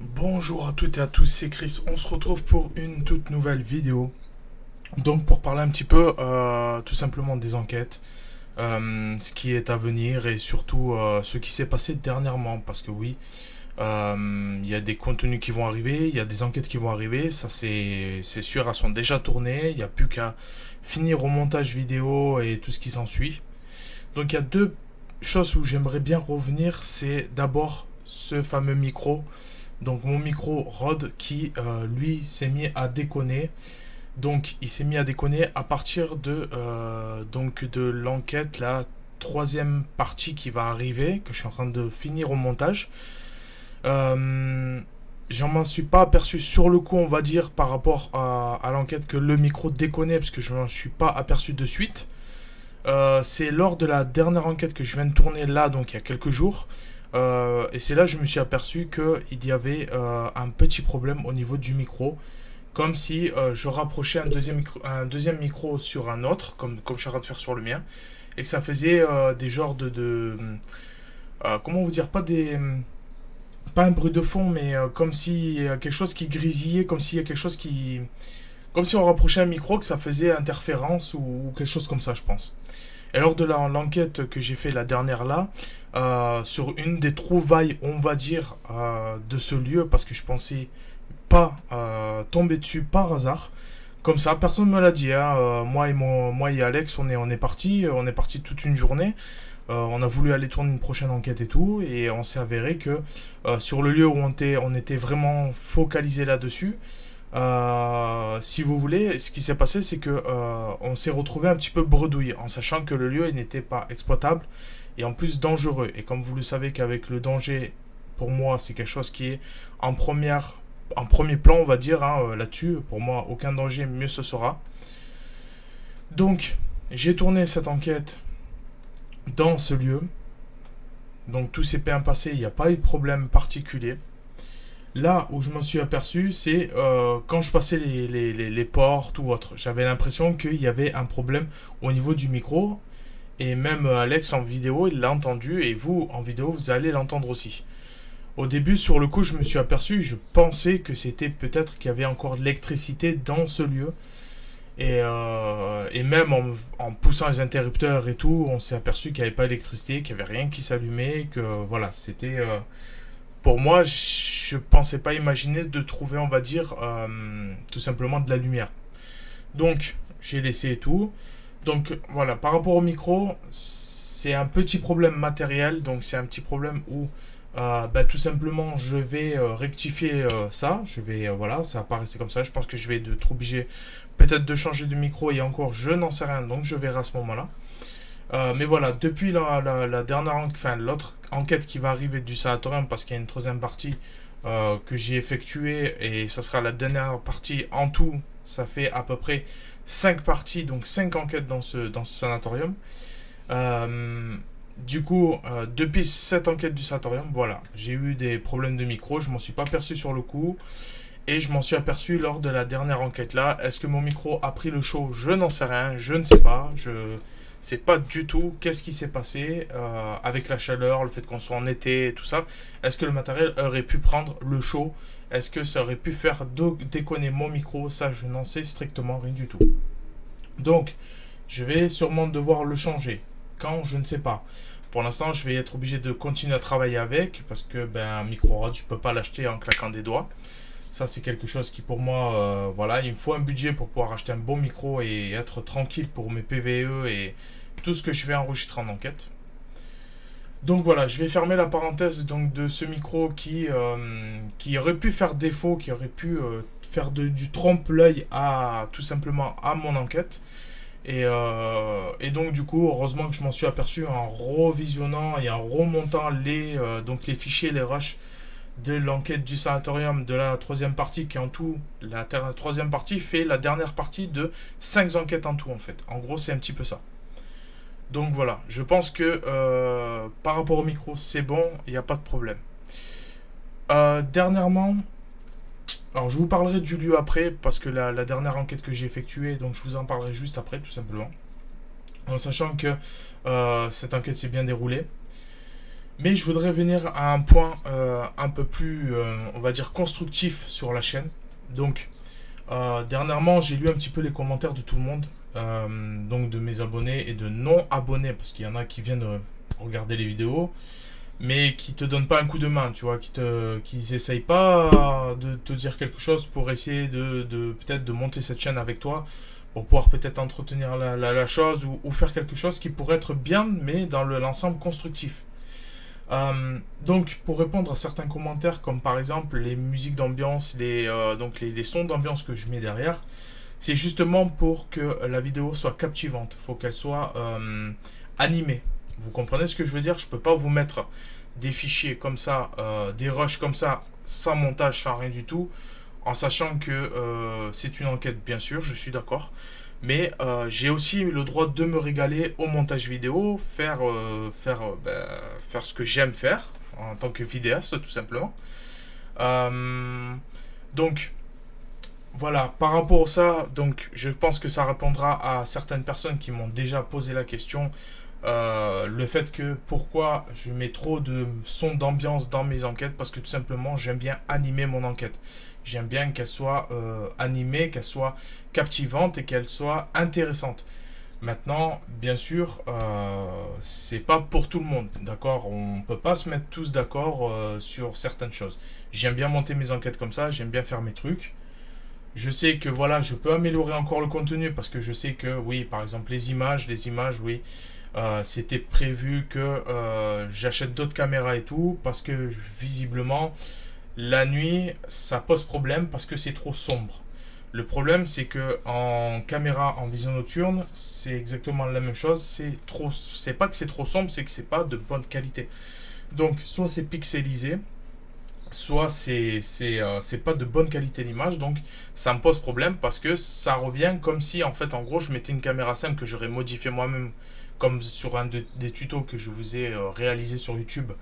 Bonjour à toutes et à tous, c'est Chris. On se retrouve pour une toute nouvelle vidéo. Donc pour parler un petit peu tout simplement des enquêtes, ce qui est à venir et surtout ce qui s'est passé dernièrement. Parce que oui, il y a des contenus qui vont arriver, il y a des enquêtes qui vont arriver, ça c'est sûr, elles sont déjà tournées, il n'y a plus qu'à finir au montage vidéo et tout ce qui s'ensuit. Donc il y a deux choses où j'aimerais bien revenir, c'est d'abord ce fameux micro. Donc mon micro Rode qui lui s'est mis à déconner. Donc il s'est mis à déconner à partir de l'enquête, la troisième partie qui va arriver, que je suis en train de finir au montage. J'en m'en suis pas aperçu sur le coup, on va dire, par rapport à l'enquête que le micro déconnait, parce que je m'en suis pas aperçu de suite. C'est lors de la dernière enquête que je viens de tourner là, donc il y a quelques jours. Et c'est là que je me suis aperçu qu'il y avait un petit problème au niveau du micro. Comme si je rapprochais un deuxième micro sur un autre, comme je suis en train de faire sur le mien. Et que ça faisait des genres comment vous dire, pas un bruit de fond, mais comme si quelque chose qui grésillait, comme s'il y a quelque chose qui... Comme si on rapprochait un micro, que ça faisait interférence ou quelque chose comme ça, je pense. Et lors de l'enquête que j'ai fait la dernière là, sur une des trouvailles, on va dire, de ce lieu, parce que je pensais pas tomber dessus par hasard. Comme ça, personne ne me l'a dit. Hein. Moi et Alex, on est parti toute une journée. On a voulu aller tourner une prochaine enquête et tout, et on s'est avéré que sur le lieu où on était vraiment focalisé là-dessus, si vous voulez, ce qui s'est passé, c'est que on s'est retrouvé un petit peu bredouille, en sachant que le lieu il n'était pas exploitable et en plus dangereux. Et comme vous le savez qu'avec le danger, pour moi, c'est quelque chose qui est en en premier plan, on va dire, hein, là-dessus. Pour moi, aucun danger, mieux ce sera. Donc, j'ai tourné cette enquête dans ce lieu. Donc, tout s'est bien passé, il n'y a pas eu de problème particulier. Là où je m'en suis aperçu, c'est quand je passais les portes ou autre. J'avais l'impression qu'il y avait un problème au niveau du micro. Et même Alex en vidéo, il l'a entendu. Et vous, en vidéo, vous allez l'entendre aussi. Au début, sur le coup, je me suis aperçu. Je pensais que c'était peut-être qu'il y avait encore de l'électricité dans ce lieu. Et même en poussant les interrupteurs et tout, on s'est aperçu qu'il n'y avait pas d'électricité, qu'il n'y avait rien qui s'allumait. Que voilà, c'était... pour moi, je pensais pas imaginer de trouver, on va dire, tout simplement de la lumière. Donc, j'ai laissé tout. Donc, voilà, par rapport au micro, c'est un petit problème matériel. Donc, c'est un petit problème où, tout simplement, je vais rectifier ça. Voilà, ça va pas rester comme ça. Je pense que je vais être obligé peut-être de changer de micro et encore, je n'en sais rien. Donc, je verrai à ce moment-là. Mais voilà, depuis la dernière, enfin l'autre enquête qui va arriver du sanatorium, parce qu'il y a une troisième partie que j'ai effectuée, et ça sera la dernière partie en tout, ça fait à peu près 5 parties, donc 5 enquêtes dans ce sanatorium. Du coup, depuis cette enquête du sanatorium, voilà, j'ai eu des problèmes de micro, je m'en suis pas aperçu sur le coup, et je m'en suis aperçu lors de la dernière enquête là. Est-ce que mon micro a pris le chaud? Je n'en sais rien, je ne sais pas, je sais pas du tout qu'est-ce qui s'est passé avec la chaleur, le fait qu'on soit en été et tout ça. Est-ce que le matériel aurait pu prendre le chaud? Est-ce que ça aurait pu faire déconner mon micro? Ça, je n'en sais strictement rien du tout. Donc, je vais sûrement devoir le changer. Quand? Je ne sais pas. Pour l'instant, je vais être obligé de continuer à travailler avec parce que un micro rod, je peux pas l'acheter en claquant des doigts. Ça, c'est quelque chose qui, pour moi, voilà, il me faut un budget pour pouvoir acheter un bon micro et être tranquille pour mes PVE et tout ce que je vais enregistrer en enquête. Donc voilà, je vais fermer la parenthèse donc, de ce micro qui aurait pu faire défaut, qui aurait pu faire du trompe-l'œil à tout simplement à mon enquête. Et donc du coup, heureusement que je m'en suis aperçu en revisionnant et en remontant donc les fichiers, les rushs de l'enquête du sanatorium de la troisième partie qui en tout, la troisième partie fait la dernière partie de 5 enquêtes en tout en fait. En gros c'est un petit peu ça. Donc voilà, je pense que par rapport au micro c'est bon, il n'y a pas de problème. Dernièrement, alors je vous parlerai du lieu après parce que la dernière enquête que j'ai effectuée, donc je vous en parlerai juste après tout simplement. En sachant que cette enquête s'est bien déroulée. Mais je voudrais venir à un point un peu plus, on va dire, constructif sur la chaîne. Donc, dernièrement, j'ai lu un petit peu les commentaires de tout le monde, donc de mes abonnés et de non-abonnés, parce qu'il y en a qui viennent regarder les vidéos, mais qui te donnent pas un coup de main, tu vois, qui essayent pas de te dire quelque chose pour essayer de peut-être de monter cette chaîne avec toi, pour pouvoir peut-être entretenir la chose ou faire quelque chose qui pourrait être bien, mais dans l'ensemble constructif. Donc, pour répondre à certains commentaires, comme par exemple les musiques d'ambiance, les sons d'ambiance que je mets derrière, c'est justement pour que la vidéo soit captivante. Il faut qu'elle soit animée. Vous comprenez ce que je veux dire? Je peux pas vous mettre des fichiers comme ça, des rushs comme ça, sans montage, sans rien du tout, en sachant que c'est une enquête, bien sûr, je suis d'accord. Mais j'ai aussi le droit de me régaler au montage vidéo, faire ce que j'aime faire en tant que vidéaste, tout simplement. Euh, donc, voilà, par rapport à ça, donc, je pense que ça répondra à certaines personnes qui m'ont déjà posé la question. Le fait que pourquoi je mets trop de sons d'ambiance dans mes enquêtes, parce que tout simplement j'aime bien animer mon enquête. J'aime bien qu'elle soit animée, qu'elle soit captivante et qu'elle soit intéressante. Maintenant, bien sûr, c'est pas pour tout le monde, d'accord? On peut pas se mettre tous d'accord sur certaines choses. J'aime bien monter mes enquêtes comme ça, j'aime bien faire mes trucs. Je sais que voilà, je peux améliorer encore le contenu parce que je sais que oui, par exemple les images, oui, c'était prévu que j'achète d'autres caméras et tout parce que visiblement la nuit ça pose problème parce que c'est trop sombre. Le problème c'est que en caméra en vision nocturne c'est exactement la même chose. C'est pas que c'est trop sombre, c'est que c'est pas de bonne qualité. Donc soit c'est pixelisé, soit c'est pas de bonne qualité d'image, donc ça me pose problème parce que ça revient comme si en fait en gros je mettais une caméra simple que j'aurais modifié moi-même comme sur des tutos que je vous ai réalisé sur YouTube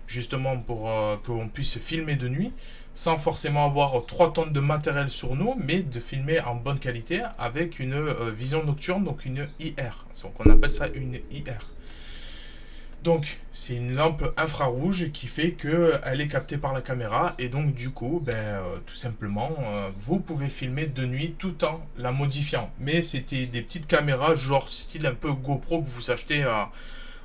justement pour qu'on puisse filmer de nuit sans forcément avoir 3 tonnes de matériel sur nous, mais de filmer en bonne qualité avec une vision nocturne, donc une IR, donc on appelle ça une IR. Donc, c'est une lampe infrarouge qui fait qu'elle est captée par la caméra et donc du coup, tout simplement, vous pouvez filmer de nuit tout en la modifiant. Mais c'était des petites caméras, genre style un peu GoPro que vous achetez à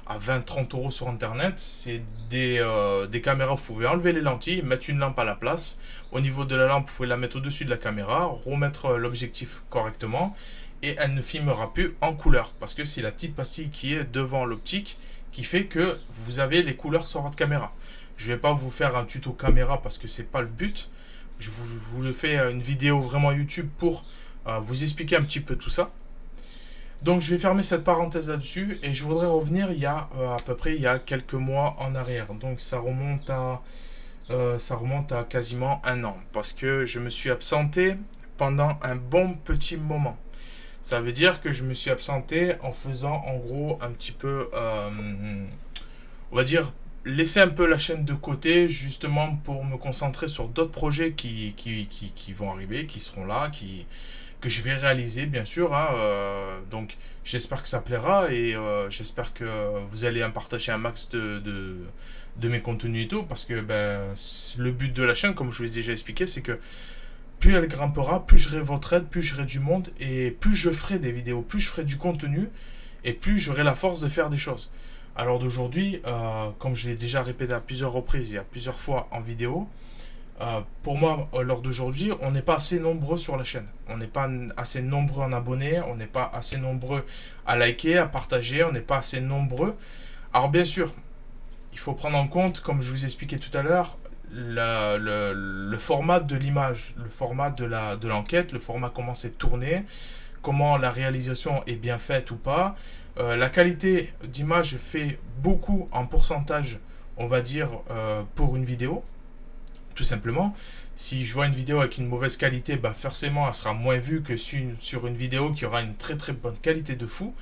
20-30 euros sur internet. C'est des caméras, vous pouvez enlever les lentilles, mettre une lampe à la place. Au niveau de la lampe, vous pouvez la mettre au-dessus de la caméra, remettre l'objectif correctement et elle ne filmera plus en couleur parce que c'est la petite pastille qui est devant l'optique qui fait que vous avez les couleurs sur votre caméra. Je ne vais pas vous faire un tuto caméra parce que c'est pas le but. Je vous fais une vidéo vraiment YouTube pour vous expliquer un petit peu tout ça. Donc je vais fermer cette parenthèse là-dessus et je voudrais revenir il y a à peu près il y a quelques mois en arrière. Donc ça remonte à quasiment un an parce que je me suis absenté pendant un bon petit moment. Ça veut dire que je me suis absenté en faisant en gros un petit peu, on va dire, laisser un peu la chaîne de côté justement pour me concentrer sur d'autres projets qui vont arriver, qui seront là, que je vais réaliser bien sûr. Hein, donc j'espère que ça plaira et j'espère que vous allez en partager un max de mes contenus et tout parce que le but de la chaîne, comme je vous l'ai déjà expliqué, c'est que plus elle grimpera, plus j'aurai votre aide, plus j'aurai du monde et plus je ferai des vidéos, plus je ferai du contenu et plus j'aurai la force de faire des choses. Alors d'aujourd'hui, comme je l'ai déjà répété à plusieurs reprises et à plusieurs fois en vidéo, pour moi, à l'heure d'aujourd'hui, on n'est pas assez nombreux sur la chaîne. On n'est pas assez nombreux en abonnés, on n'est pas assez nombreux à liker, à partager, on n'est pas assez nombreux. Alors bien sûr, il faut prendre en compte, comme je vous expliquais tout à l'heure, le format de l'image, le format de l'enquête, le format comment c'est tourné, comment la réalisation est bien faite ou pas. La qualité d'image fait beaucoup en pourcentage, on va dire, pour une vidéo. Tout simplement, si je vois une vidéo avec une mauvaise qualité, forcément elle sera moins vue que sur une vidéo qui aura une très très bonne qualité de fou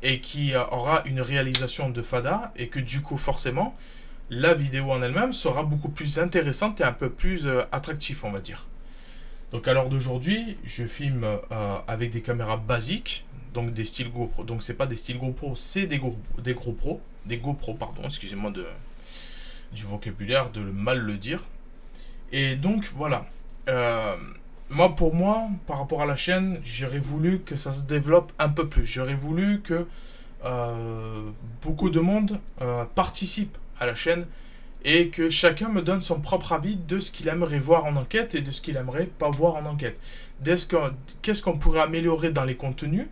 et qui aura une réalisation de fada et que du coup forcément la vidéo en elle-même sera beaucoup plus intéressante et un peu plus attractif, on va dire. Donc à l'heure d'aujourd'hui, je filme avec des caméras basiques, donc des styles GoPro. Donc c'est pas des styles GoPro, c'est des GoPro, pardon, excusez-moi du vocabulaire, de mal le dire. Et donc voilà. Euh, Moi, pour moi, par rapport à la chaîne, j'aurais voulu que ça se développe un peu plus. J'aurais voulu que beaucoup de monde participe à la chaîne et que chacun me donne son propre avis de ce qu'il aimerait voir en enquête et de ce qu'il aimerait pas voir en enquête. Qu'est-ce qu'on pourrait améliorer dans les contenus,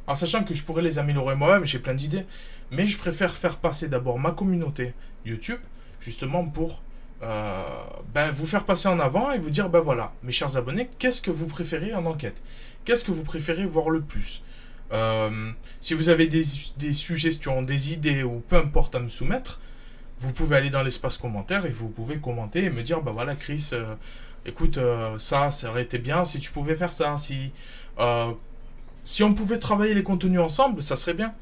en sachant que je pourrais les améliorer moi-même, j'ai plein d'idées, mais je préfère faire passer d'abord ma communauté YouTube, justement pour vous faire passer en avant et vous dire, ben voilà, mes chers abonnés, qu'est-ce que vous préférez en enquête? Qu'est-ce que vous préférez voir le plus? Si vous avez des suggestions, des idées ou peu importe à me soumettre, vous pouvez aller dans l'espace commentaire et vous pouvez commenter et me dire, bah voilà Chris, écoute, ça aurait été bien si tu pouvais faire ça, euh, si on pouvait travailler les contenus ensemble, ça serait bien.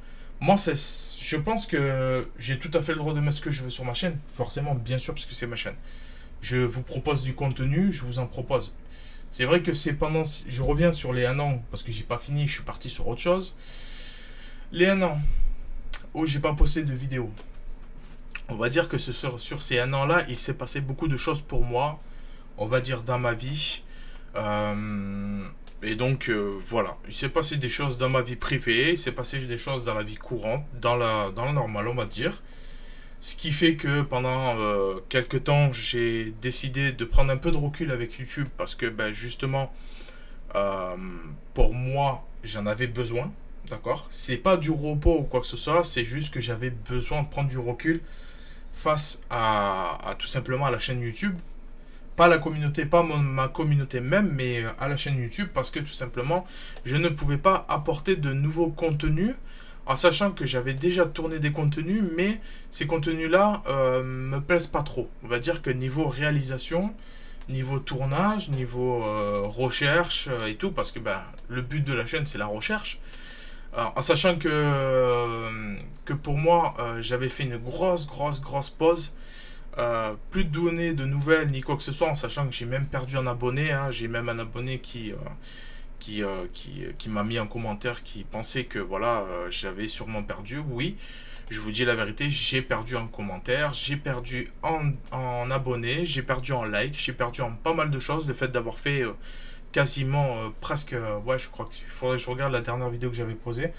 Moi, je pense que j'ai tout à fait le droit de mettre ce que je veux sur ma chaîne, forcément, bien sûr, parce que c'est ma chaîne. Je vous propose du contenu, je vous en propose. C'est vrai que c'est pendant, je reviens sur les 1 an, parce que j'ai pas fini, je suis parti sur autre chose. Les 1 an où j'ai pas posté de vidéo. On va dire que sur ces 1 an-là, il s'est passé beaucoup de choses pour moi, on va dire dans ma vie. Et donc, voilà, il s'est passé des choses dans ma vie privée, il s'est passé des choses dans la vie courante, dans la normale, on va dire. Ce qui fait que pendant quelques temps, j'ai décidé de prendre un peu de recul avec YouTube parce que, ben, justement, euh, pour moi, j'en avais besoin, d'accord? C'est pas du repos ou quoi que ce soit, c'est juste que j'avais besoin de prendre du recul face à tout simplement à la chaîne YouTube. Pas la communauté, pas ma communauté même, mais à la chaîne YouTube parce que tout simplement, je ne pouvais pas apporter de nouveaux contenus en sachant que j'avais déjà tourné des contenus, mais ces contenus-là me plaisent pas trop. On va dire que niveau réalisation, niveau tournage, niveau recherche et tout, parce que ben, le but de la chaîne c'est la recherche. En sachant que pour moi, j'avais fait une grosse pause. Plus de données, de nouvelles, ni quoi que ce soit, en sachant que j'ai même perdu un abonné. Hein. J'ai même un abonné qui m'a mis en commentaire, qui pensait que voilà, j'avais sûrement perdu. Oui, je vous dis la vérité, j'ai perdu en commentaire, j'ai perdu en abonnés, j'ai perdu en like, j'ai perdu en pas mal de choses. Le fait d'avoir fait quasiment presque, ouais, je crois qu'il faudrait que je regarde la dernière vidéo que j'avais posée,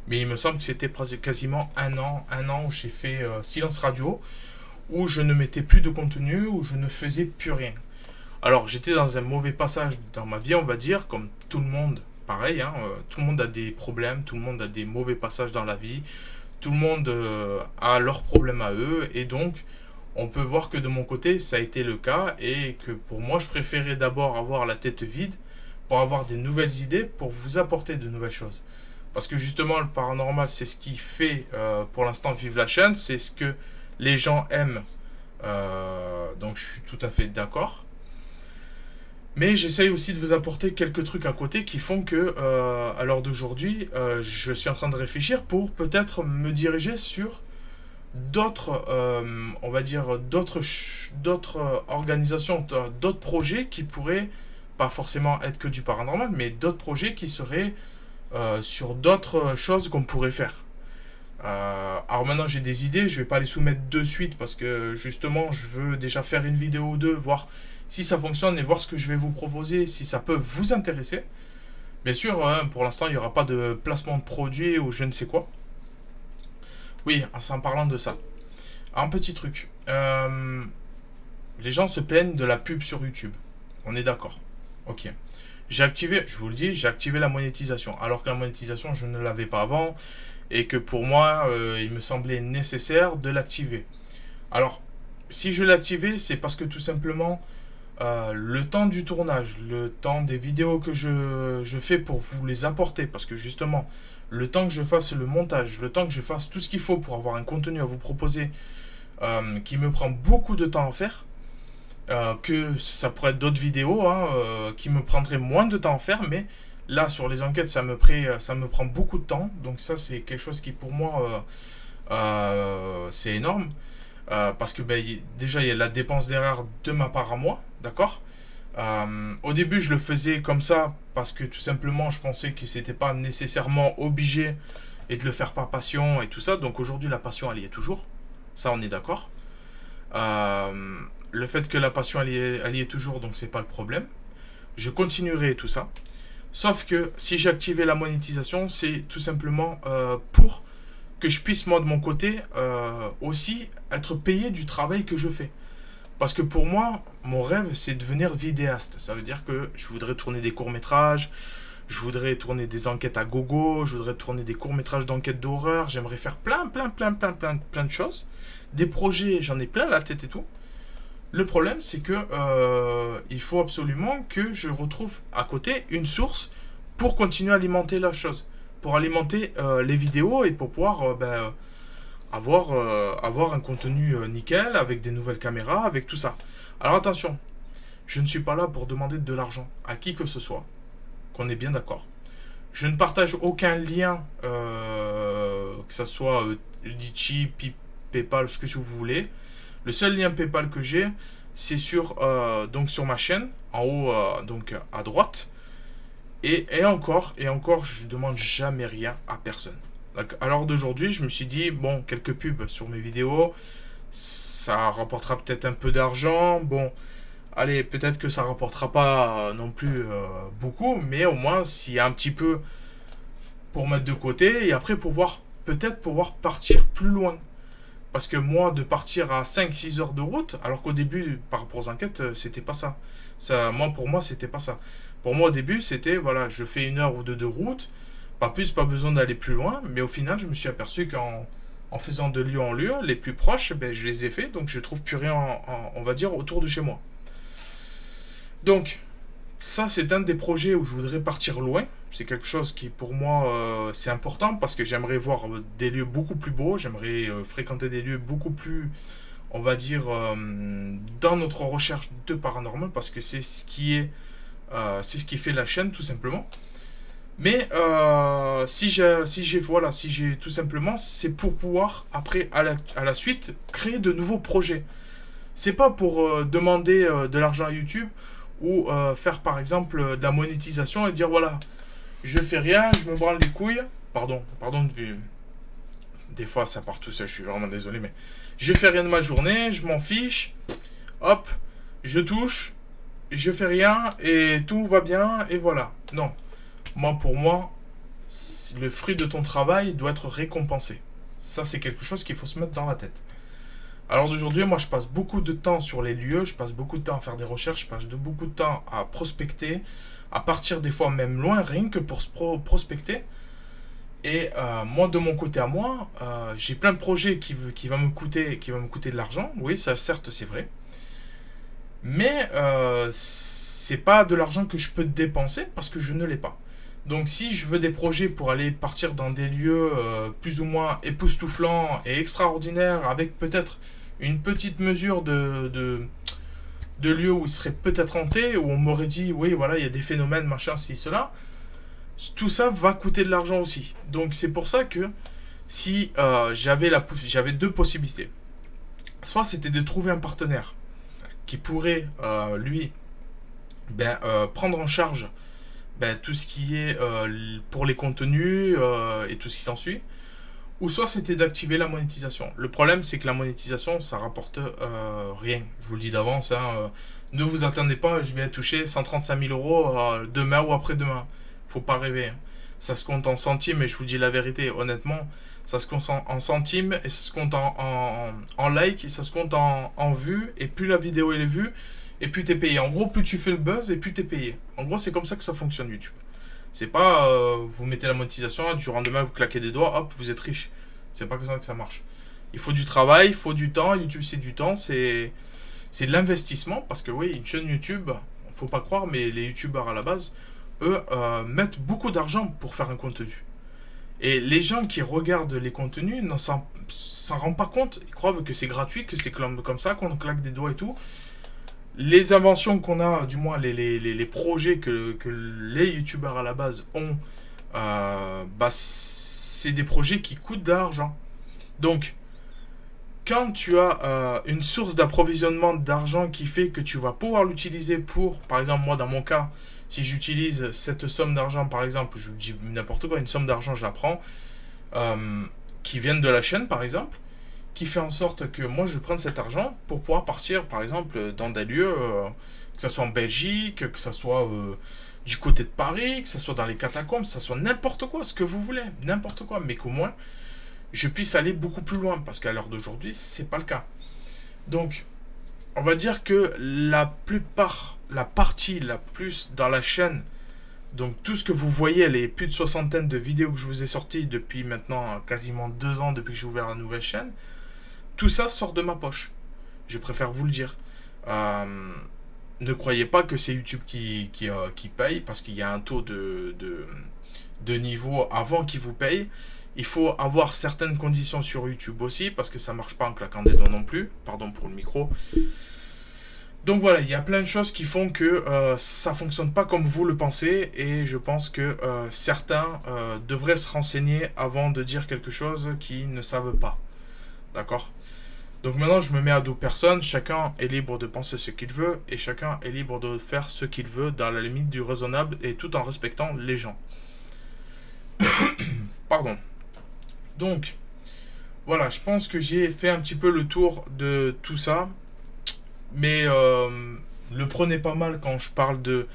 mais il me semble que c'était quasiment un an où j'ai fait silence radio, où je ne mettais plus de contenu, où je ne faisais plus rien. Alors j'étais dans un mauvais passage dans ma vie, on va dire, comme tout le monde, pareil, hein, tout le monde a des problèmes, tout le monde a des mauvais passages dans la vie, tout le monde a leurs problèmes à eux, et donc on peut voir que de mon côté ça a été le cas, et que pour moi je préférais d'abord avoir la tête vide, pour avoir des nouvelles idées, pour vous apporter de nouvelles choses. Parce que justement le paranormal c'est ce qui fait pour l'instant vivre la chaîne, c'est ce que les gens aiment, donc je suis tout à fait d'accord. Mais j'essaye aussi de vous apporter quelques trucs à côté qui font que, à l'heure d'aujourd'hui, je suis en train de réfléchir pour peut-être me diriger sur d'autres, on va dire, d'autres organisations, d'autres projets qui pourraient, pas forcément être que du paranormal, mais d'autres projets qui seraient sur d'autres choses qu'on pourrait faire. Alors maintenant j'ai des idées, je vais pas les soumettre de suite parce que justement je veux déjà faire une vidéo ou deux, voir si ça fonctionne et voir ce que je vais vous proposer, si ça peut vous intéresser. Bien sûr, hein, pour l'instant il n'y aura pas de placement de produit ou je ne sais quoi. Oui, en parlant de ça. Un petit truc. Les gens se plaignent de la pub sur YouTube. On est d'accord. Ok. J'ai activé, je vous le dis, j'ai activé la monétisation. Alors que la monétisation, je ne l'avais pas avant. Et que pour moi, il me semblait nécessaire de l'activer. Alors, si je l'ai activé, c'est parce que tout simplement, le temps du tournage, le temps des vidéos que je fais pour vous les apporter, parce que justement, le temps que je fasse le montage, le temps que je fasse tout ce qu'il faut pour avoir un contenu à vous proposer, qui me prend beaucoup de temps à faire, que ça pourrait être d'autres vidéos hein, qui me prendraient moins de temps à faire, mais là sur les enquêtes ça me prend beaucoup de temps, donc ça c'est quelque chose qui pour moi c'est énorme, parce que ben, déjà il y a la dépense d'erreur de ma part à moi, d'accord. Au début je le faisais comme ça parce que tout simplement je pensais que c'était pas nécessairement obligé et de le faire par passion et tout ça, donc aujourd'hui la passion elle y est toujours, ça on est d'accord. Le fait que la passion, elle y est toujours, donc c'est pas le problème. Je continuerai tout ça. Sauf que si j'ai activé la monétisation, c'est tout simplement pour que je puisse, moi, de mon côté, aussi être payé du travail que je fais. Parce que pour moi, mon rêve, c'est de devenir vidéaste. Ça veut dire que je voudrais tourner des courts-métrages, je voudrais tourner des enquêtes à gogo, je voudrais tourner des courts-métrages d'enquête d'horreur, j'aimerais faire plein de choses. Des projets, j'en ai plein la tête et tout. Le problème, c'est que il faut absolument que je retrouve à côté une source pour continuer à alimenter la chose, pour alimenter les vidéos et pour pouvoir avoir un contenu nickel avec des nouvelles caméras, avec tout ça. Alors attention, je ne suis pas là pour demander de l'argent à qui que ce soit, qu'on est bien d'accord. Je ne partage aucun lien, que ce soit Litchi, PayPal, ce que vous voulez. Le seul lien PayPal que j'ai, c'est donc sur ma chaîne, en haut, donc à droite. Et encore, je ne demande jamais rien à personne. Donc, à l'heure d'aujourd'hui, je me suis dit, bon, quelques pubs sur mes vidéos, ça rapportera peut-être un peu d'argent. Bon, allez, peut-être que ça rapportera pas non plus beaucoup, mais au moins, s'il y a un petit peu pour mettre de côté, et après, peut-être pouvoir partir plus loin. Parce que moi, de partir à 5-6 heures de route, alors qu'au début, par rapport aux enquêtes, c'était pas ça. Pour moi, c'était pas ça. Pour moi, au début, c'était, voilà, je fais 1 heure ou 2 de route, pas plus, pas besoin d'aller plus loin, mais au final, je me suis aperçu qu'en faisant de lieu en lieu, les plus proches, ben, je les ai fait, donc je trouve plus rien, on va dire, autour de chez moi. Donc, ça, c'est un des projets où je voudrais partir loin. C'est quelque chose qui, pour moi, c'est important parce que j'aimerais voir des lieux beaucoup plus beaux. J'aimerais fréquenter des lieux beaucoup plus, on va dire, dans notre recherche de paranormal parce que c'est ce qui fait la chaîne, tout simplement. Mais si j'ai tout simplement, c'est pour pouvoir, après, à la suite, créer de nouveaux projets. C'est pas pour demander de l'argent à YouTube ou faire par exemple de la monétisation et dire voilà, je fais rien, je me branle les couilles. Pardon, des fois ça part tout seul, je suis vraiment désolé, mais je fais rien de ma journée, je m'en fiche, hop, je touche, je fais rien et tout va bien et voilà. Non, pour moi, le fruit de ton travail doit être récompensé. Ça, c'est quelque chose qu'il faut se mettre dans la tête. Alors d'aujourd'hui, moi je passe beaucoup de temps sur les lieux, je passe beaucoup de temps à faire des recherches, je passe beaucoup de temps à prospecter, à partir des fois même loin, rien que pour prospecter. Et moi de mon côté à moi, j'ai plein de projets qui vont me coûter de l'argent. Oui, ça certes c'est vrai. Mais c'est pas de l'argent que je peux dépenser parce que je ne l'ai pas. Donc si je veux des projets pour aller partir dans des lieux plus ou moins époustouflants et extraordinaires avec peut-être une petite mesure de lieux où il serait peut-être hanté, où on m'aurait dit oui voilà il y a des phénomènes machin ci cela, tout ça va coûter de l'argent aussi. Donc c'est pour ça que si j'avais deux possibilités. Soit c'était de trouver un partenaire qui pourrait lui prendre en charge tout ce qui est pour les contenus et tout ce qui s'ensuit, ou soit c'était d'activer la monétisation. Le problème, c'est que la monétisation, ça rapporte rien. Je vous le dis d'avance, hein, ne vous attendez pas, je vais toucher 135 000 euros demain ou après-demain. Faut pas rêver. Hein. Ça se compte en centimes, et je vous dis la vérité, honnêtement, ça se compte en centimes, et ça se compte en likes, et ça se compte en vues, et plus la vidéo elle est vue, et plus t'es payé. En gros, plus tu fais le buzz et plus t'es payé. En gros, c'est comme ça que ça fonctionne YouTube. C'est pas vous mettez la monétisation, du jour au lendemain vous claquez des doigts, hop, vous êtes riche. C'est pas comme ça que ça marche. Il faut du travail, il faut du temps. YouTube, c'est du temps, c'est de l'investissement. Parce que oui, une chaîne YouTube, faut pas croire, mais les YouTubeurs à la base, eux, mettent beaucoup d'argent pour faire un contenu. Et les gens qui regardent les contenus ne s'en rendent pas compte. Ils croient que c'est gratuit, que c'est comme ça, qu'on claque des doigts et tout. Les inventions qu'on a, du moins les projets que les youtubeurs à la base ont, c'est des projets qui coûtent de l'argent. Donc, quand tu as une source d'approvisionnement d'argent qui fait que tu vas pouvoir l'utiliser pour, par exemple, moi dans mon cas, si j'utilise cette somme d'argent, par exemple, je dis n'importe quoi, une somme d'argent, je la prends, qui viennent de la chaîne, par exemple, qui fait en sorte que moi je prenne cet argent pour pouvoir partir par exemple dans des lieux, que ce soit en Belgique, que ce soit du côté de Paris, que ce soit dans les catacombes, que ce soit n'importe quoi, ce que vous voulez, n'importe quoi, mais qu'au moins je puisse aller beaucoup plus loin, parce qu'à l'heure d'aujourd'hui, c'est pas le cas. Donc, on va dire que la plupart, la partie la plus dans la chaîne, donc tout ce que vous voyez, les plus de soixantaine de vidéos que je vous ai sorties depuis maintenant quasiment 2 ans, depuis que j'ai ouvert la nouvelle chaîne, tout ça sort de ma poche. Je préfère vous le dire. Ne croyez pas que c'est YouTube qui paye, parce qu'il y a un taux de niveau avant qu'il vous paye. Il faut avoir certaines conditions sur YouTube aussi, parce que ça marche pas en claquant des doigts non plus. Pardon pour le micro. Donc voilà, il y a plein de choses qui font que ça fonctionne pas comme vous le pensez, et je pense que certains devraient se renseigner avant de dire quelque chose qu'ils ne savent pas. D'accord? Donc maintenant, je me mets à dos personne. Chacun est libre de penser ce qu'il veut, et chacun est libre de faire ce qu'il veut dans la limite du raisonnable, et tout en respectant les gens. Pardon. Donc, voilà, je pense que j'ai fait un petit peu le tour de tout ça. Mais le prenez pas mal quand je parle de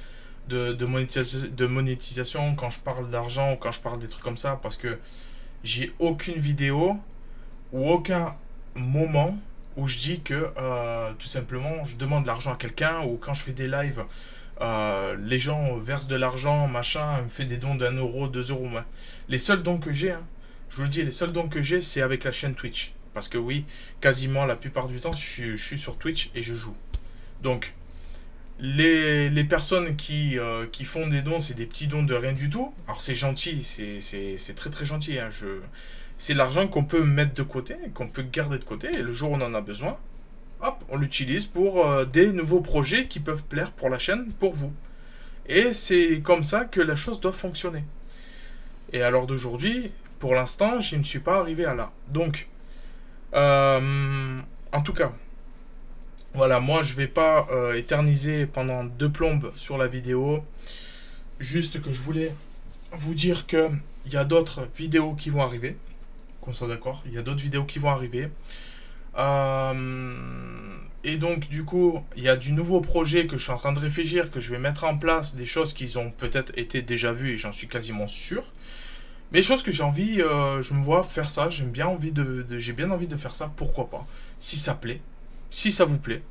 monétisation, quand je parle d'argent, ou quand je parle des trucs comme ça, parce que j'ai aucune vidéo ou aucun moment où je dis que tout simplement je demande de l'argent à quelqu'un, ou quand je fais des lives, les gens versent de l'argent, machin, me fait des dons d'1 euro, 2 euros. Les seuls dons que j'ai, hein, je vous le dis, les seuls dons que j'ai, c'est avec la chaîne Twitch. Parce que oui, quasiment la plupart du temps, je suis sur Twitch et je joue. Donc, les personnes qui font des dons, c'est des petits dons de rien du tout. Alors c'est gentil, c'est très très gentil. Hein. C'est l'argent qu'on peut mettre de côté, qu'on peut garder de côté. Et le jour où on en a besoin, hop, on l'utilise pour des nouveaux projets qui peuvent plaire pour la chaîne, pour vous. Et c'est comme ça que la chose doit fonctionner. Et à l'heure d'aujourd'hui, pour l'instant, je ne suis pas arrivé à là. Donc, en tout cas, voilà, moi je vais pas éterniser pendant 2 plombes sur la vidéo. Juste que je voulais vous dire que il y a d'autres vidéos qui vont arriver. Qu'on soit d'accord, il y a d'autres vidéos qui vont arriver. Et donc du coup, il y a du nouveau projet que je suis en train de réfléchir, que je vais mettre en place, des choses qui ont peut-être été déjà vues, et j'en suis quasiment sûr. Mais choses que j'ai envie, je me vois faire ça, j'ai bien envie de faire ça, pourquoi pas. Si ça plaît, si ça vous plaît,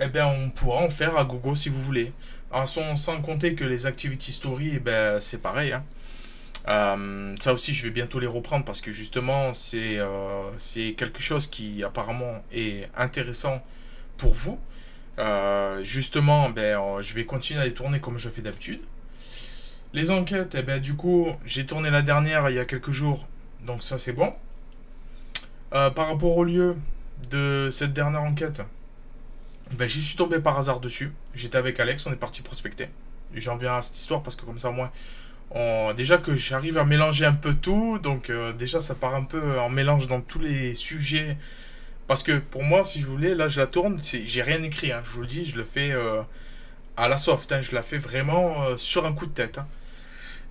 eh bien on pourra en faire à gogo si vous voulez. Alors, sans compter que les activity story, eh ben, c'est pareil. Hein. Ça aussi, je vais bientôt les reprendre, parce que justement, c'est quelque chose qui apparemment est intéressant pour vous. Justement, ben, je vais continuer à les tourner comme je fais d'habitude. Les enquêtes, eh ben, du coup, j'ai tourné la dernière il y a quelques jours, donc ça c'est bon. Par rapport au lieu de cette dernière enquête, ben, j'y suis tombé par hasard dessus. J'étais avec Alex, on est parti prospecter. J'en viens à cette histoire parce que comme ça, moi, déjà que j'arrive à mélanger un peu tout, donc déjà ça part un peu en mélange dans tous les sujets. Parce que pour moi, si je voulais, là je la tourne, j'ai rien écrit, hein, je vous le dis, je le fais à la soft, hein, je la fais vraiment sur un coup de tête. Hein.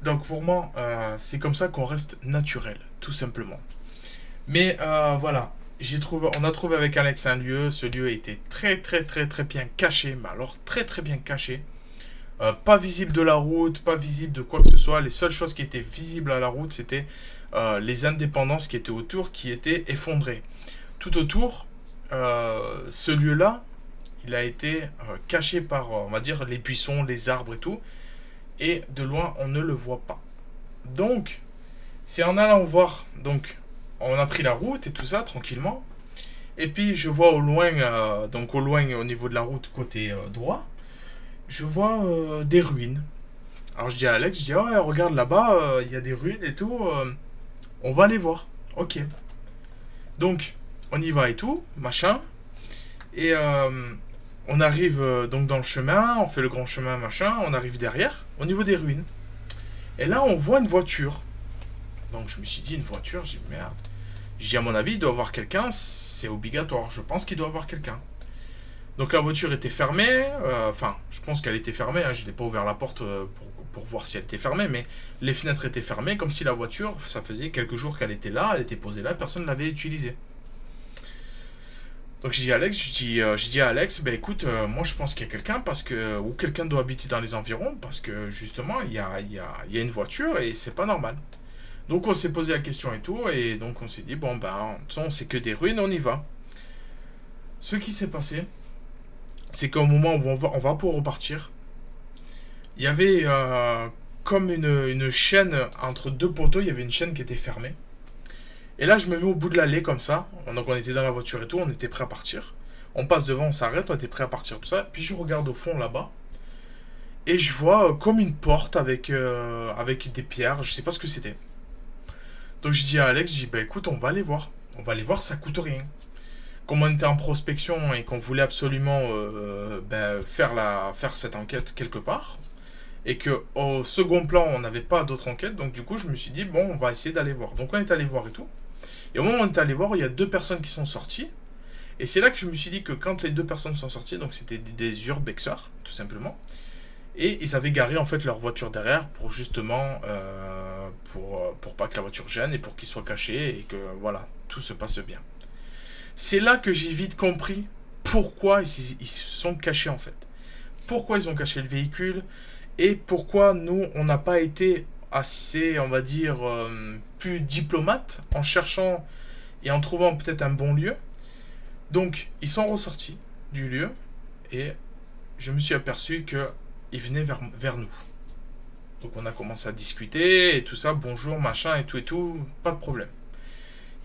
Donc pour moi, c'est comme ça qu'on reste naturel, tout simplement. Mais voilà, on a trouvé avec Alex un lieu. Ce lieu était très très très très bien caché, mais alors très très bien caché. Pas visible de la route, pas visible de quoi que ce soit. Les seules choses qui étaient visibles à la route, c'était les indépendances qui étaient autour, qui étaient effondrées. Tout autour, ce lieu-là, il a été caché par, on va dire, les buissons, les arbres et tout. Et de loin, on ne le voit pas. Donc, c'est en allant voir. Donc, on a pris la route et tout ça, tranquillement. Et puis, je vois au loin, au niveau de la route, côté droit, je vois des ruines. Alors, je dis à Alex, je dis, ouais, regarde là-bas, il y a des ruines et tout. On va aller voir. Ok. Donc, on y va et tout, machin. Et on arrive donc dans le chemin, on fait le grand chemin, machin, on arrive derrière, au niveau des ruines. Et là, on voit une voiture. Donc je me suis dit, une voiture, j'ai dit, merde. Je dis, à mon avis, il doit y avoir quelqu'un, c'est obligatoire, je pense qu'il doit y avoir quelqu'un. Donc la voiture était fermée, enfin, je pense qu'elle était fermée, hein, je n'ai pas ouvert la porte pour voir si elle était fermée, mais les fenêtres étaient fermées, comme si la voiture, ça faisait quelques jours qu'elle était là, elle était posée là, personne ne l'avait utilisée. Donc j'ai dit à Alex, ben écoute, moi je pense qu'il y a quelqu'un parce que ou quelqu'un doit habiter dans les environs parce que justement il y a une voiture et c'est pas normal. Donc on s'est posé la question et tout et donc on s'est dit bon ben de toute façon, c'est que des ruines, on y va. Ce qui s'est passé, c'est qu'au moment où on va pour repartir, il y avait comme une chaîne entre deux poteaux, il y avait une chaîne qui était fermée. Et là, je me mets au bout de l'allée comme ça. Donc, on était dans la voiture et tout, on était prêt à partir. On passe devant, on s'arrête, on était prêt à partir, tout ça. Puis je regarde au fond là-bas. Et je vois comme une porte avec des pierres. Je sais pas ce que c'était. Donc, je dis à Alex, je dis, bah écoute, on va aller voir. On va aller voir, ça coûte rien. Comme on était en prospection et qu'on voulait absolument faire cette enquête quelque part, et que au second plan, on n'avait pas d'autre enquête, donc du coup, je me suis dit, bon, on va essayer d'aller voir. Donc, on est allé voir et tout. Et au moment où on est allé voir, il y a deux personnes qui sont sorties. Et c'est là que je me suis dit que quand les deux personnes sont sorties, donc c'était des urbexeurs, tout simplement. Et ils avaient garé en fait leur voiture derrière pour justement, pour pas que la voiture gêne et pour qu'ils soient cachés et que voilà, tout se passe bien. C'est là que j'ai vite compris pourquoi ils se sont cachés en fait. Pourquoi ils ont caché le véhicule et pourquoi nous, on n'a pas été assez, on va dire, plus diplomate en cherchant et en trouvant peut-être un bon lieu. Donc, ils sont ressortis du lieu et je me suis aperçu qu'ils venaient vers nous. Donc, on a commencé à discuter et tout ça, bonjour, machin et tout, pas de problème.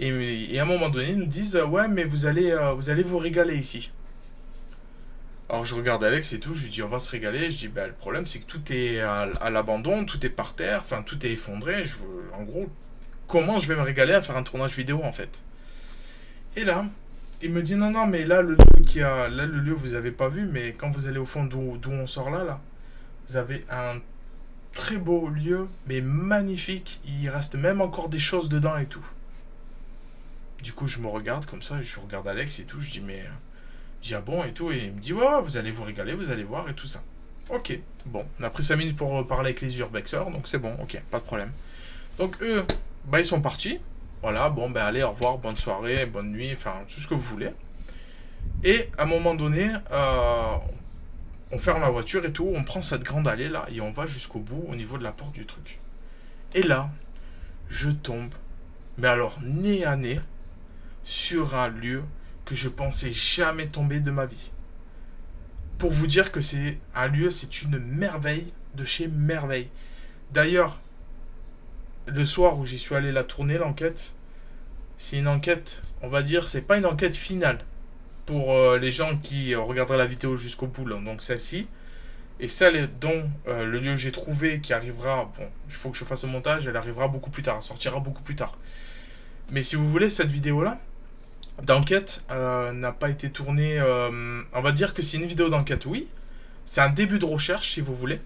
Et à un moment donné, ils nous disent, ouais, mais vous allez vous régaler ici. Alors je regarde Alex et tout, je lui dis on va se régaler, je dis bah le problème c'est que tout est à l'abandon, tout est par terre, enfin tout est effondré, en gros, comment je vais me régaler à faire un tournage vidéo en fait. Et là, il me dit non non mais là le lieu vous avez pas vu, mais quand vous allez au fond d'où on sort là, vous avez un très beau lieu, mais magnifique, il reste même encore des choses dedans et tout. Du coup je me regarde comme ça, je regarde Alex et tout, je dis mais... Je dis ah bon et tout, et il me dit ouais, ouais, vous allez vous régaler, vous allez voir et tout ça. Ok, bon, on a pris 5 minutes pour parler avec les urbexeurs, donc c'est bon, ok, pas de problème. Donc eux, bah ils sont partis, voilà, bon ben allez, au revoir, bonne soirée, bonne nuit, enfin tout ce que vous voulez. Et à un moment donné, on ferme la voiture et tout, on prend cette grande allée là, et on va jusqu'au bout, au niveau de la porte du truc. Et là, je tombe, mais alors nez à nez, sur un lieu que je pensais jamais tomber de ma vie. Pour vous dire que c'est un lieu, c'est une merveille de chez merveille. D'ailleurs, le soir où j'y suis allé la tourner, l'enquête, c'est une enquête, on va dire, c'est pas une enquête finale pour les gens qui regarderaient la vidéo jusqu'au bout. Là. Donc celle-ci, et celle dont le lieu que j'ai trouvé qui arrivera, bon, il faut que je fasse le montage, elle arrivera beaucoup plus tard, elle sortira beaucoup plus tard. Mais si vous voulez, cette vidéo-là, d'enquête n'a pas été tournée. On va dire que c'est une vidéo d'enquête, oui. C'est un début de recherche, si vous voulez.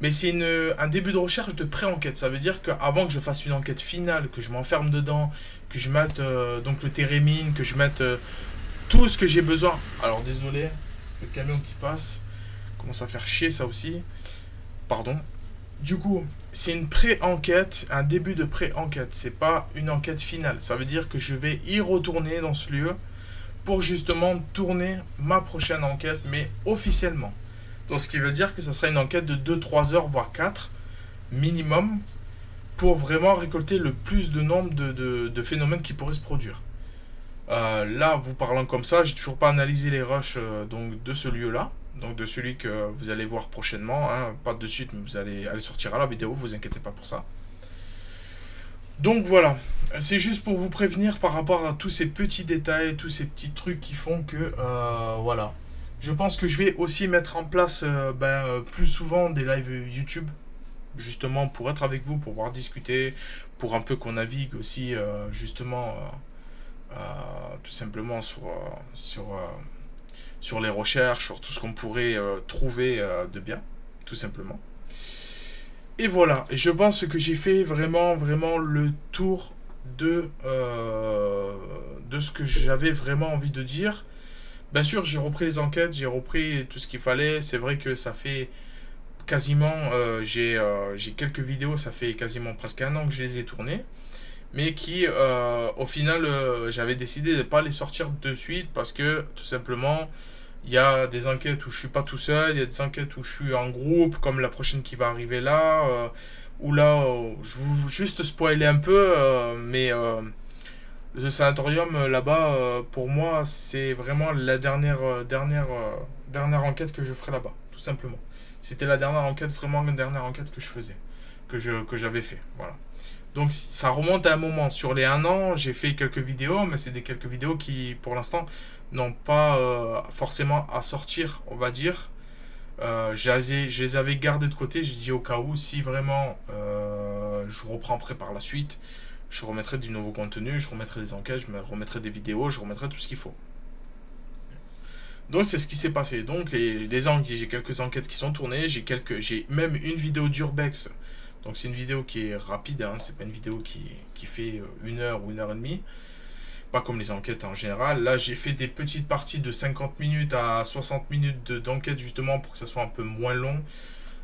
Mais c'est un début de recherche de pré-enquête. Ça veut dire qu'avant que je fasse une enquête finale, que je m'enferme dedans, que je mette donc le térémine, que je mette tout ce que j'ai besoin. Alors désolé, le camion qui passe commence à faire chier ça aussi. Pardon. Du coup, c'est une pré-enquête, un début de pré-enquête. C'est pas une enquête finale. Ça veut dire que je vais y retourner dans ce lieu pour justement tourner ma prochaine enquête, mais officiellement. Donc, ce qui veut dire que ça sera une enquête de 2-3 heures, voire 4 minimum, pour vraiment récolter le plus de nombre de phénomènes qui pourraient se produire. Là, vous parlant comme ça, j'ai toujours pas analysé les rushs donc, de ce lieu-là. Donc de celui que vous allez voir prochainement, hein, pas de suite, mais vous allez sortir à la vidéo, vous inquiétez pas pour ça. Donc voilà, c'est juste pour vous prévenir par rapport à tous ces petits détails, tous ces petits trucs qui font que, voilà. Je pense que je vais aussi mettre en place plus souvent des lives YouTube, justement pour être avec vous, pour pouvoir discuter, pour un peu qu'on navigue aussi, justement, tout simplement sur les recherches, sur tout ce qu'on pourrait trouver de bien, tout simplement. Et voilà, et je pense que j'ai fait vraiment le tour de ce que j'avais vraiment envie de dire. Bien sûr, j'ai repris les enquêtes, j'ai repris tout ce qu'il fallait. C'est vrai que ça fait quasiment, j'ai quelques vidéos, ça fait quasiment presque un an que je les ai tournées. mais qui, au final, j'avais décidé de ne pas les sortir de suite parce que, tout simplement, il y a des enquêtes où je suis pas tout seul, il y a des enquêtes où je suis en groupe, comme la prochaine qui va arriver là, où là, je vous juste spoiler un peu, mais le sanatorium là-bas, pour moi, c'est vraiment la dernière enquête que je ferai là-bas, tout simplement. C'était la dernière enquête, vraiment la dernière enquête que je faisais, que j'avais fait, voilà. Donc ça remonte à un moment. Sur les 1 an, j'ai fait quelques vidéos, mais c'est des quelques vidéos qui, pour l'instant, n'ont pas forcément à sortir, on va dire. Je les avais gardés de côté. J'ai dit au cas où, si vraiment je reprends après par la suite, je remettrai du nouveau contenu, je remettrai des enquêtes, je me remettrai des vidéos, je remettrai tout ce qu'il faut. Donc c'est ce qui s'est passé. Donc j'ai quelques enquêtes qui sont tournées, j'ai même une vidéo d'Urbex. Donc c'est une vidéo qui est rapide, hein, c'est pas une vidéo qui fait 1 heure ou 1 heure et demie. Pas comme les enquêtes en général. Là j'ai fait des petites parties de 50 minutes à 60 minutes d'enquête justement pour que ça soit un peu moins long.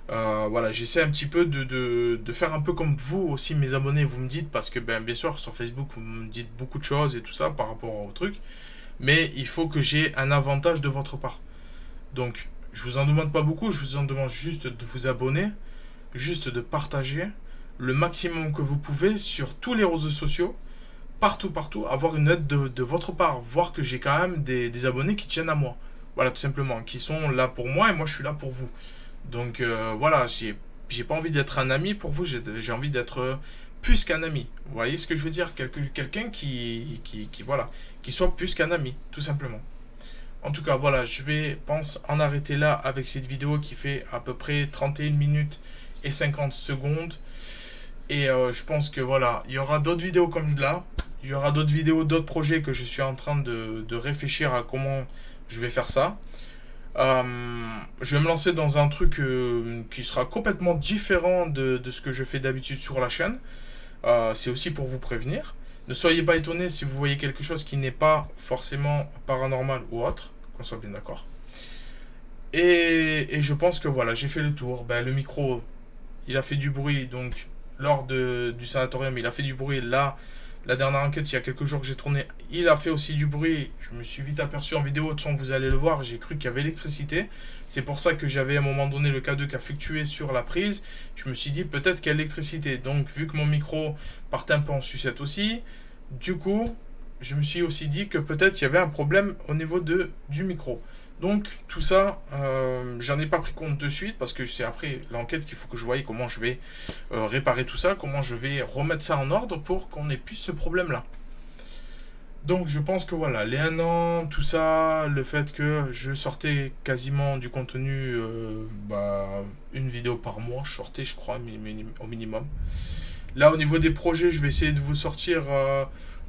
Voilà, j'essaie un petit peu de faire un peu comme vous aussi mes abonnés, vous me dites, parce que ben, bien sûr sur Facebook vous me dites beaucoup de choses et tout ça par rapport au truc. Mais il faut que j'ai un avantage de votre part. Donc, je vous en demande pas beaucoup, je vous en demande juste de vous abonner, juste de partager le maximum que vous pouvez sur tous les réseaux sociaux, partout, partout, avoir une aide de votre part, voir que j'ai quand même des abonnés qui tiennent à moi. Voilà, tout simplement, qui sont là pour moi et moi je suis là pour vous. Donc voilà, j'ai pas envie d'être un ami pour vous, j'ai envie d'être plus qu'un ami. Vous voyez ce que je veux dire? Quelqu'un voilà, qui soit plus qu'un ami, tout simplement. En tout cas, voilà, pense, en arrêter là avec cette vidéo qui fait à peu près 31 minutes et 50 secondes. Et je pense que voilà, il y aura d'autres vidéos comme là. Il y aura d'autres vidéos, d'autres projets que je suis en train de réfléchir à comment je vais faire ça. Je vais me lancer dans un truc qui sera complètement différent de ce que je fais d'habitude sur la chaîne. C'est aussi pour vous prévenir. Ne soyez pas étonnés si vous voyez quelque chose qui n'est pas forcément paranormal ou autre, qu'on soit bien d'accord. Et je pense que voilà, j'ai fait le tour. Ben, le micro, il a fait du bruit, donc lors du sanatorium, il a fait du bruit. Là, la dernière enquête, il y a quelques jours que j'ai tourné, il a fait aussi du bruit. Je me suis vite aperçu en vidéo, de toute façon, vous allez le voir, j'ai cru qu'il y avait électricité. C'est pour ça que j'avais à un moment donné le K2 qui a fluctué sur la prise. Je me suis dit peut-être qu'il y a l'électricité. Donc, vu que mon micro partait un peu en sucette aussi, du coup, je me suis aussi dit que peut-être il y avait un problème au niveau du micro. Donc tout ça, j'en ai pas pris compte de suite parce que c'est après l'enquête qu'il faut que je voie comment je vais réparer tout ça, comment je vais remettre ça en ordre pour qu'on ait plus ce problème-là. Donc je pense que voilà, les 1 an, tout ça, le fait que je sortais quasiment du contenu, une vidéo par mois, je sortais je crois au minimum. Là au niveau des projets, je vais essayer de vous sortir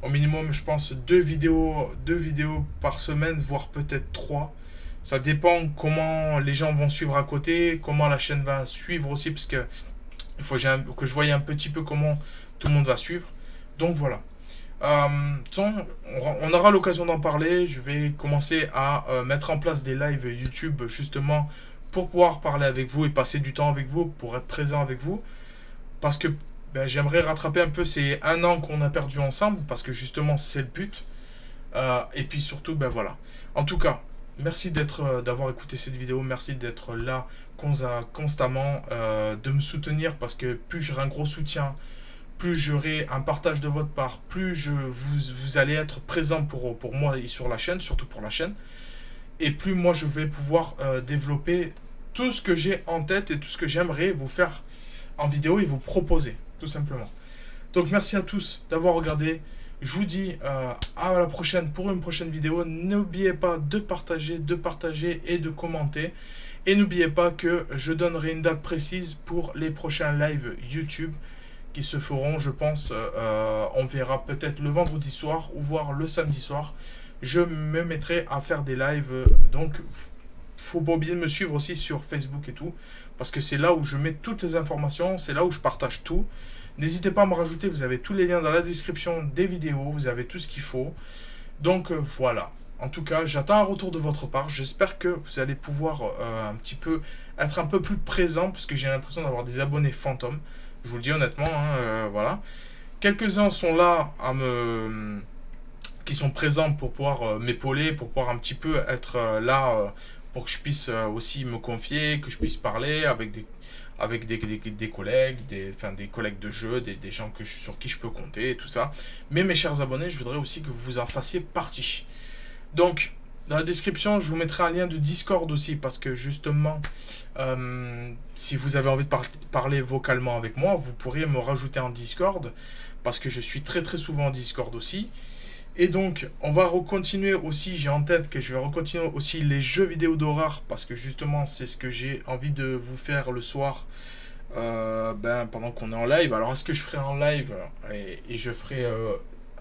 au minimum je pense 2 vidéos par semaine, voire peut-être 3. Ça dépend comment les gens vont suivre à côté, comment la chaîne va suivre aussi, parce que il faut que je voie un petit peu comment tout le monde va suivre. Donc voilà. On aura l'occasion d'en parler. Je vais commencer à mettre en place des lives YouTube justement pour pouvoir parler avec vous et passer du temps avec vous, pour être présent avec vous. Parce que ben, j'aimerais rattraper un peu ces 1 an qu'on a perdu ensemble, parce que justement c'est le but. Et puis surtout, ben voilà. En tout cas, merci d'avoir écouté cette vidéo, merci d'être là constamment, de me soutenir, parce que plus j'aurai un gros soutien, plus j'aurai un partage de votre part, plus vous allez être présent pour moi et sur la chaîne, surtout pour la chaîne, et plus moi je vais pouvoir développer tout ce que j'ai en tête et tout ce que j'aimerais vous faire en vidéo et vous proposer, tout simplement. Donc merci à tous d'avoir regardé. Je vous dis à la prochaine pour une prochaine vidéo. N'oubliez pas de partager et de commenter. Et n'oubliez pas que je donnerai une date précise pour les prochains lives YouTube qui se feront, je pense, on verra peut-être le vendredi soir ou voire le samedi soir. Je me mettrai à faire des lives. Donc, faut pas oublier de me suivre aussi sur Facebook et tout. Parce que c'est là où je mets toutes les informations, c'est là où je partage tout. N'hésitez pas à me rajouter, vous avez tous les liens dans la description des vidéos, vous avez tout ce qu'il faut. Donc voilà, en tout cas, j'attends un retour de votre part. J'espère que vous allez pouvoir être un peu plus présent, parce que j'ai l'impression d'avoir des abonnés fantômes. Je vous le dis honnêtement, hein, voilà. Quelques-uns sont là qui sont présents pour pouvoir m'épauler, pour pouvoir un petit peu être là pour que je puisse aussi me confier, que je puisse parler avec des collègues, enfin, des collègues de jeu, des gens sur qui je peux compter et tout ça. Mais mes chers abonnés, je voudrais aussi que vous en fassiez partie. Donc, dans la description, je vous mettrai un lien de Discord aussi, parce que justement, si vous avez envie de parler vocalement avec moi, vous pourriez me rajouter en Discord, parce que je suis très très souvent en Discord aussi. Et donc, on va recontinuer aussi, j'ai en tête que je vais recontinuer aussi les jeux vidéo d'horreur, parce que justement, c'est ce que j'ai envie de vous faire le soir, pendant qu'on est en live. Alors, est-ce que je ferai en live et je ferai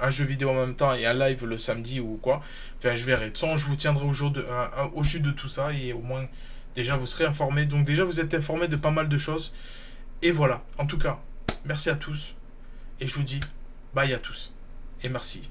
un jeu vidéo en même temps et un live le samedi ou quoi? Enfin, je verrai. De toute façon, je vous tiendrai au jus de tout ça, et au moins, déjà, vous serez informés. Donc, déjà, vous êtes informés de pas mal de choses. Et voilà. En tout cas, merci à tous. Et je vous dis bye à tous. Et merci.